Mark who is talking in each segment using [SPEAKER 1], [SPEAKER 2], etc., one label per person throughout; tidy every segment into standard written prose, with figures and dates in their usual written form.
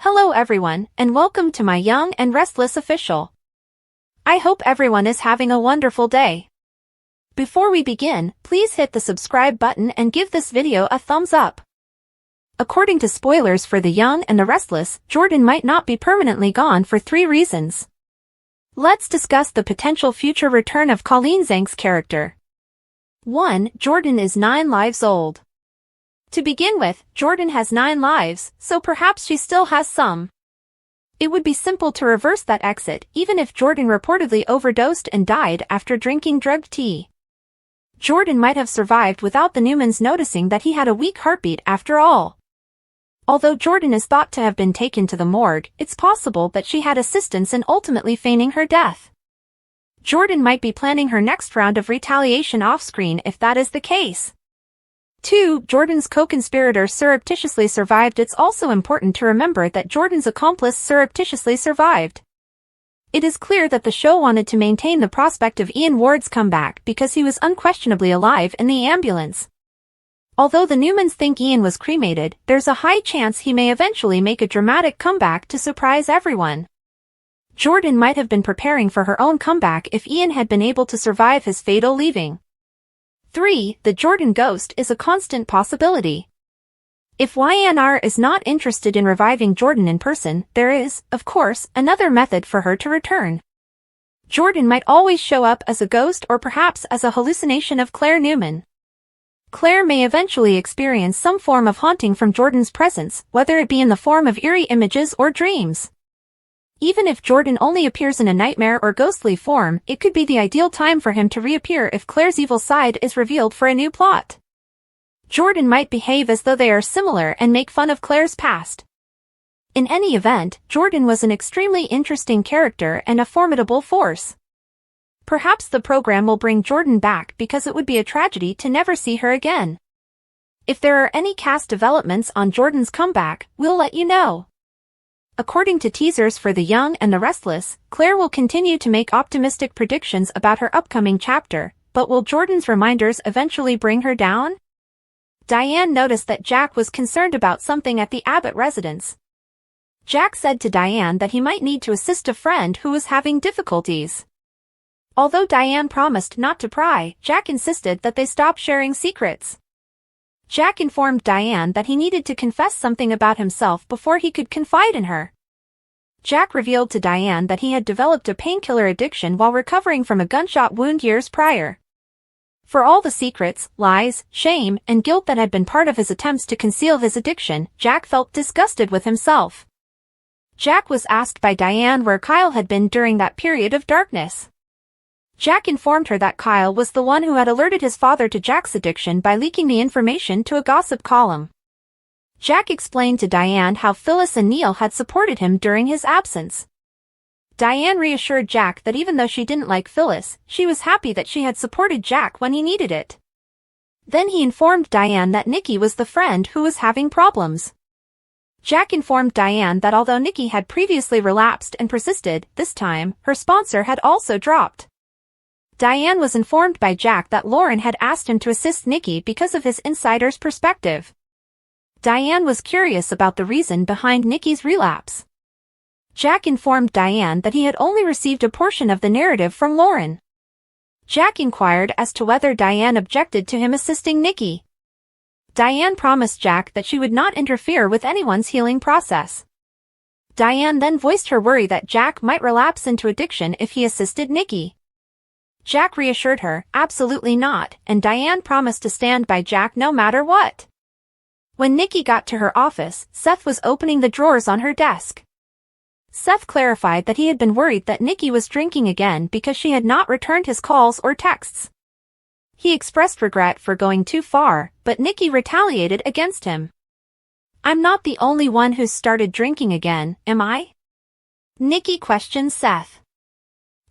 [SPEAKER 1] Hello everyone, and welcome to my Young and Restless official. I hope everyone is having a wonderful day. Before we begin, please hit the subscribe button and give this video a thumbs up. According to spoilers for The Young and the Restless, Jordan might not be permanently gone for 3 reasons. Let's discuss the potential future return of Colleen Zenk's character. 1. Jordan is 9 lives old. To begin with, Jordan has 9 lives, so perhaps she still has some. It would be simple to reverse that exit, even if Jordan reportedly overdosed and died after drinking drugged tea. Jordan might have survived without the Newmans noticing that he had a weak heartbeat after all. Although Jordan is thought to have been taken to the morgue, it's possible that she had assistance in ultimately feigning her death. Jordan might be planning her next round of retaliation off-screen if that is the case. 2. Jordan's co-conspirator surreptitiously survived. It's also important to remember that Jordan's accomplice surreptitiously survived. It is clear that the show wanted to maintain the prospect of Ian Ward's comeback because he was unquestionably alive in the ambulance. Although the Newmans think Ian was cremated, there's a high chance he may eventually make a dramatic comeback to surprise everyone. Jordan might have been preparing for her own comeback if Ian had been able to survive his fatal leaving. 3. The Jordan ghost is a constant possibility. If YNR is not interested in reviving Jordan in person, there is, of course, another method for her to return. Jordan might always show up as a ghost or perhaps as a hallucination of Claire Newman. Claire may eventually experience some form of haunting from Jordan's presence, whether it be in the form of eerie images or dreams. Even if Jordan only appears in a nightmare or ghostly form, it could be the ideal time for him to reappear if Claire's evil side is revealed for a new plot. Jordan might behave as though they are similar and make fun of Claire's past. In any event, Jordan was an extremely interesting character and a formidable force. Perhaps the program will bring Jordan back because it would be a tragedy to never see her again. If there are any cast developments on Jordan's comeback, we'll let you know. According to teasers for The Young and the Restless, Claire will continue to make optimistic predictions about her upcoming chapter, but will Jordan's reminders eventually bring her down? Diane noticed that Jack was concerned about something at the Abbott residence. Jack said to Diane that he might need to assist a friend who was having difficulties. Although Diane promised not to pry, Jack insisted that they stop sharing secrets. Jack informed Diane that he needed to confess something about himself before he could confide in her. Jack revealed to Diane that he had developed a painkiller addiction while recovering from a gunshot wound years prior. For all the secrets, lies, shame, and guilt that had been part of his attempts to conceal his addiction, Jack felt disgusted with himself. Jack was asked by Diane where Kyle had been during that period of darkness. Jack informed her that Kyle was the one who had alerted his father to Jack's addiction by leaking the information to a gossip column. Jack explained to Diane how Phyllis and Neil had supported him during his absence. Diane reassured Jack that even though she didn't like Phyllis, she was happy that she had supported Jack when he needed it. Then he informed Diane that Nikki was the friend who was having problems. Jack informed Diane that although Nikki had previously relapsed and persisted, this time, her sponsor had also dropped. Diane was informed by Jack that Lauren had asked him to assist Nikki because of his insider's perspective. Diane was curious about the reason behind Nikki's relapse. Jack informed Diane that he had only received a portion of the narrative from Lauren. Jack inquired as to whether Diane objected to him assisting Nikki. Diane promised Jack that she would not interfere with anyone's healing process. Diane then voiced her worry that Jack might relapse into addiction if he assisted Nikki. Jack reassured her, absolutely not, and Diane promised to stand by Jack no matter what. When Nikki got to her office, Seth was opening the drawers on her desk. Seth clarified that he had been worried that Nikki was drinking again because she had not returned his calls or texts. He expressed regret for going too far, but Nikki retaliated against him. "I'm not the only one who's started drinking again, am I?" Nikki questioned Seth.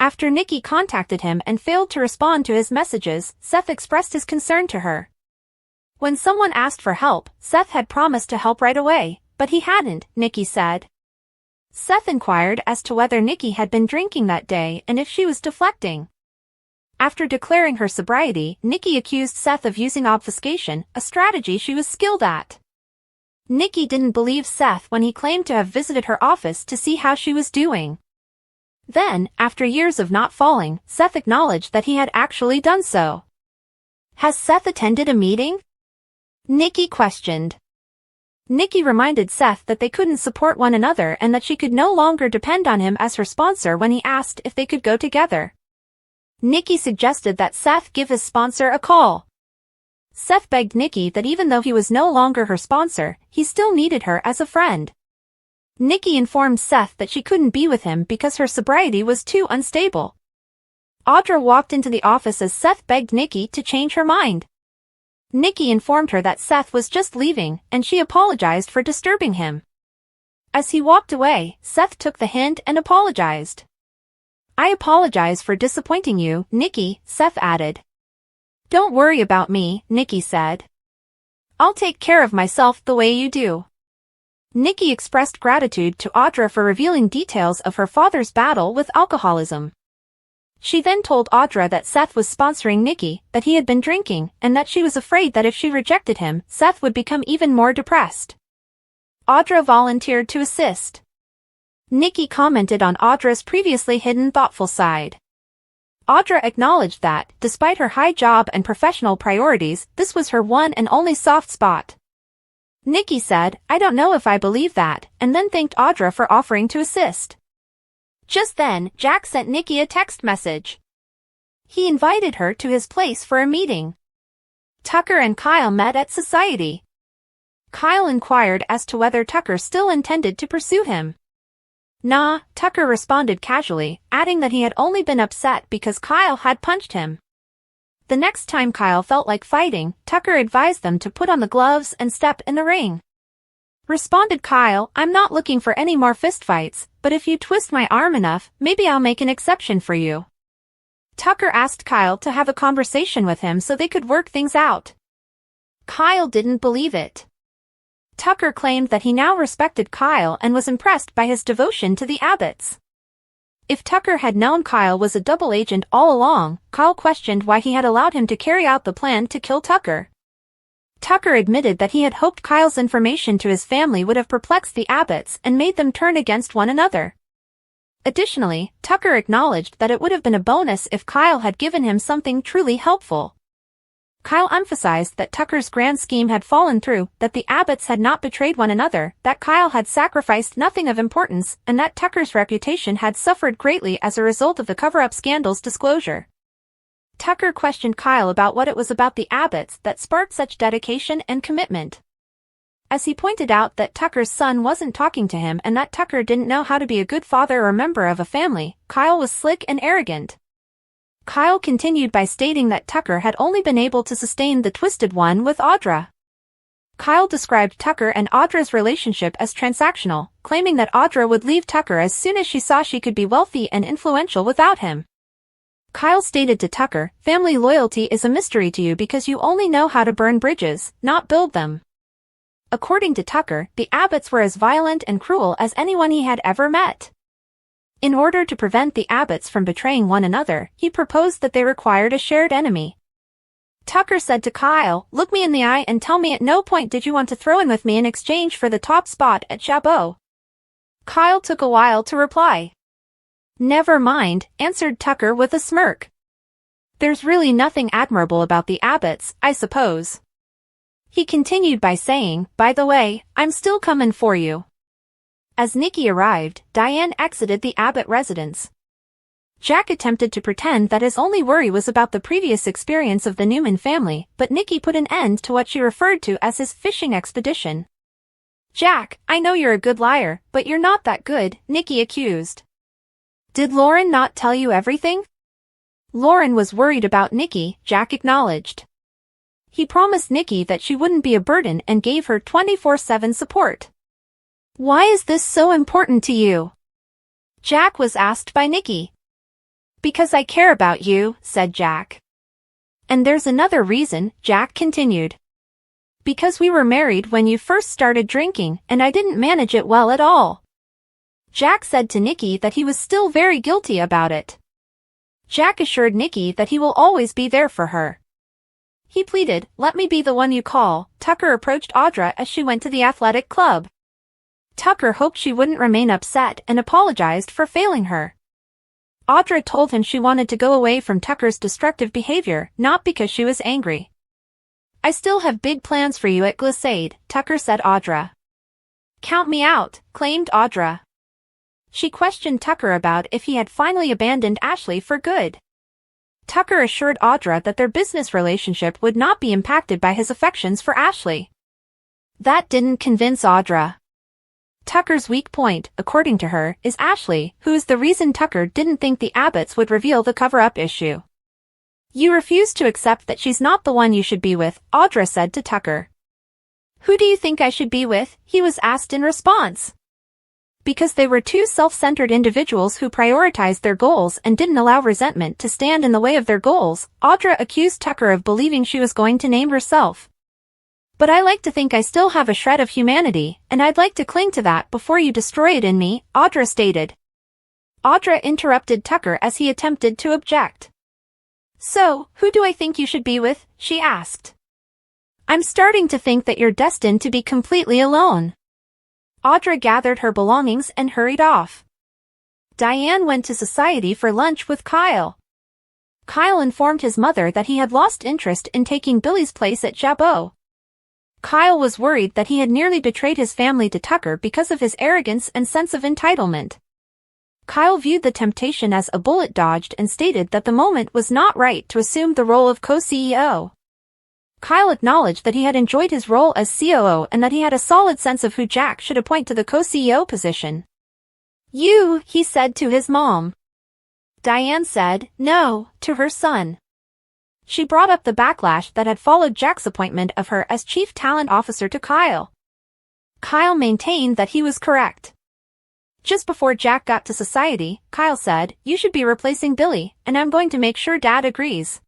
[SPEAKER 1] After Nikki contacted him and failed to respond to his messages, Seth expressed his concern to her. When someone asked for help, Seth had promised to help right away, but he hadn't, Nikki said. Seth inquired as to whether Nikki had been drinking that day and if she was deflecting. After declaring her sobriety, Nikki accused Seth of using obfuscation, a strategy she was skilled at. Nikki didn't believe Seth when he claimed to have visited her office to see how she was doing. Then, after years of not falling, Seth acknowledged that he had actually done so. Has Seth attended a meeting? Nikki questioned. Nikki reminded Seth that they couldn't support one another and that she could no longer depend on him as her sponsor when he asked if they could go together. Nikki suggested that Seth give his sponsor a call. Seth begged Nikki that even though he was no longer her sponsor, he still needed her as a friend. Nikki informed Seth that she couldn't be with him because her sobriety was too unstable. Audra walked into the office as Seth begged Nikki to change her mind. Nikki informed her that Seth was just leaving, and she apologized for disturbing him. As he walked away, Seth took the hint and apologized. I apologize for disappointing you, Nikki, Seth added. Don't worry about me, Nikki said. I'll take care of myself the way you do. Nikki expressed gratitude to Audra for revealing details of her father's battle with alcoholism. She then told Audra that Seth was sponsoring Nikki, that he had been drinking, and that she was afraid that if she rejected him, Seth would become even more depressed. Audra volunteered to assist. Nikki commented on Audra's previously hidden thoughtful side. Audra acknowledged that, despite her high job and professional priorities, this was her one and only soft spot. Nikki said, I don't know if I believe that, and then thanked Audra for offering to assist. Just then, Jack sent Nikki a text message. He invited her to his place for a meeting. Tucker and Kyle met at society. Kyle inquired as to whether Tucker still intended to pursue him. Nah, Tucker responded casually, adding that he had only been upset because Kyle had punched him. The next time Kyle felt like fighting, Tucker advised them to put on the gloves and step in the ring. Responded Kyle, I'm not looking for any more fistfights, but if you twist my arm enough, maybe I'll make an exception for you. Tucker asked Kyle to have a conversation with him so they could work things out. Kyle didn't believe it. Tucker claimed that he now respected Kyle and was impressed by his devotion to the Abbotts. If Tucker had known Kyle was a double agent all along, Kyle questioned why he had allowed him to carry out the plan to kill Tucker. Tucker admitted that he had hoped Kyle's information to his family would have perplexed the Abbotts and made them turn against one another. Additionally, Tucker acknowledged that it would have been a bonus if Kyle had given him something truly helpful. Kyle emphasized that Tucker's grand scheme had fallen through, that the Abbotts had not betrayed one another, that Kyle had sacrificed nothing of importance, and that Tucker's reputation had suffered greatly as a result of the cover-up scandal's disclosure. Tucker questioned Kyle about what it was about the Abbotts that sparked such dedication and commitment. As he pointed out that Tucker's son wasn't talking to him and that Tucker didn't know how to be a good father or member of a family, Kyle was slick and arrogant. Kyle continued by stating that Tucker had only been able to sustain the twisted one with Audra. Kyle described Tucker and Audra's relationship as transactional, claiming that Audra would leave Tucker as soon as she saw she could be wealthy and influential without him. Kyle stated to Tucker, family loyalty is a mystery to you because you only know how to burn bridges, not build them. According to Tucker, the Abbotts were as violent and cruel as anyone he had ever met. In order to prevent the Abbotts from betraying one another, he proposed that they required a shared enemy. Tucker said to Kyle, look me in the eye and tell me at no point did you want to throw in with me in exchange for the top spot at Chabot. Kyle took a while to reply. Never mind, answered Tucker with a smirk. There's really nothing admirable about the Abbotts, I suppose. He continued by saying, by the way, I'm still coming for you. As Nikki arrived, Diane exited the Abbott residence. Jack attempted to pretend that his only worry was about the previous experience of the Newman family, but Nikki put an end to what she referred to as his fishing expedition. Jack, I know you're a good liar, but you're not that good, Nikki accused. Did Lauren not tell you everything? Lauren was worried about Nikki, Jack acknowledged. He promised Nikki that she wouldn't be a burden and gave her 24/7 support. Why is this so important to you? Jack was asked by Nikki. Because I care about you, said Jack. And there's another reason, Jack continued. Because we were married when you first started drinking, and I didn't manage it well at all. Jack said to Nikki that he was still very guilty about it. Jack assured Nikki that he will always be there for her. he pleaded, let me be the one you call. Tucker approached Audra as she went to the athletic club. Tucker hoped she wouldn't remain upset and apologized for failing her. Audra told him she wanted to go away from Tucker's destructive behavior, not because she was angry. I still have big plans for you at Glissade, Tucker said Audra. Count me out, claimed Audra. She questioned Tucker about if he had finally abandoned Ashley for good. Tucker assured Audra that their business relationship would not be impacted by his affections for Ashley. That didn't convince Audra. Tucker's weak point, according to her, is Ashley, who is the reason Tucker didn't think the Abbotts would reveal the cover-up issue. You refuse to accept that she's not the one you should be with, Audra said to Tucker. Who do you think I should be with? He was asked in response. Because they were two self-centered individuals who prioritized their goals and didn't allow resentment to stand in the way of their goals, Audra accused Tucker of believing she was going to name herself. But I like to think I still have a shred of humanity, and I'd like to cling to that before you destroy it in me, Audra stated. Audra interrupted Tucker as he attempted to object. So, who do I think you should be with? She asked. I'm starting to think that you're destined to be completely alone. Audra gathered her belongings and hurried off. Diane went to society for lunch with Kyle. Kyle informed his mother that he had lost interest in taking Billy's place at Jabot. Kyle was worried that he had nearly betrayed his family to Tucker because of his arrogance and sense of entitlement. Kyle viewed the temptation as a bullet dodged and stated that the moment was not right to assume the role of co-CEO. Kyle acknowledged that he had enjoyed his role as COO and that he had a solid sense of who Jack should appoint to the co-CEO position. He said to his mom. Diane said, no, to her son. She brought up the backlash that had followed Jack's appointment of her as Chief Talent Officer to Kyle. Kyle maintained that he was correct. Just before Jack got to society, Kyle said, you should be replacing Billy, and I'm going to make sure Dad agrees.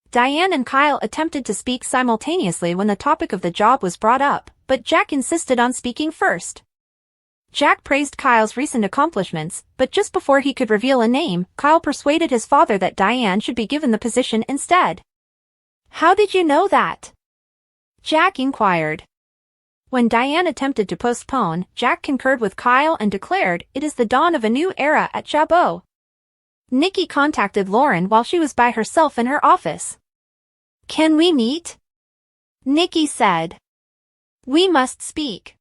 [SPEAKER 1] Diane and Kyle attempted to speak simultaneously when the topic of the job was brought up, but Jack insisted on speaking first. Jack praised Kyle's recent accomplishments, but just before he could reveal a name, Kyle persuaded his father that Diane should be given the position instead. How did you know that? Jack inquired. When Diane attempted to postpone, Jack concurred with Kyle and declared, it is the dawn of a new era at Jabot. Nikki contacted Lauren while she was by herself in her office. Can we meet? Nikki said. We must speak.